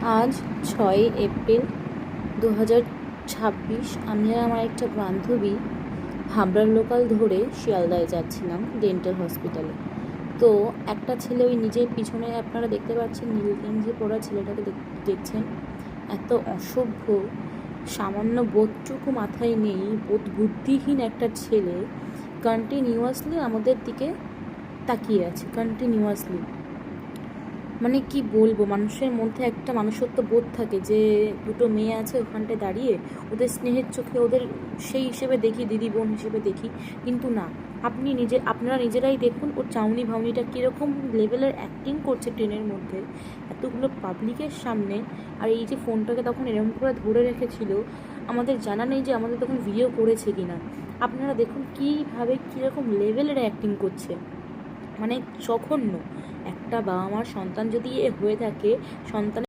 আজ 6 এপ্রিল 2026। আমি আর আমার একটা বান্ধবী হাবড়ার লোকাল ধরে শিয়ালদায় যাচ্ছিলাম ডেন্টাল হসপিটালে। তো একটা ছেলে, ওই নিজের পিছনে আপনারা দেখতে পাচ্ছেন নীল গেঞ্জি পরা ছেলেটাকে দেখছেন। এত অসভ্য, সামান্য বোধটুকু মাথায় নেই, বোধ বুদ্ধিহীন একটা ছেলে কন্টিনিউয়াসলি আমাদের দিকে তাকিয়ে আছে। কন্টিনিউয়াসলি মানে কি বলবো, মানুষের মধ্যে একটা মানুষত্ব বোধ থাকে যে দুটো মেয়ে আছে ওখানটায় দাঁড়িয়ে, ওদের স্নেহের চোখে ওদের সেই হিসেবে দেখি, দিদি বোন হিসেবে দেখি। কিন্তু না, আপনারা নিজেরাই দেখুন ওর চাউনি ভাউনিটা কীরকম লেভেলের অ্যাক্টিং করছে ট্রেনের মধ্যে এতগুলো পাবলিকের সামনে। আর এই যে ফোনটাকে তখন এরকম করে ধরে রেখেছিল, আমাদের জানা নেই যে আমাদের তখন ভিডিও করেছে কিনা। আপনারা দেখুন কীভাবে কীরকম লেভেলের অ্যাক্টিং করছে, মানে জঘন্য। একটা বাবা মার সন্তান যদি এ হয়ে থাকে, সন্তানের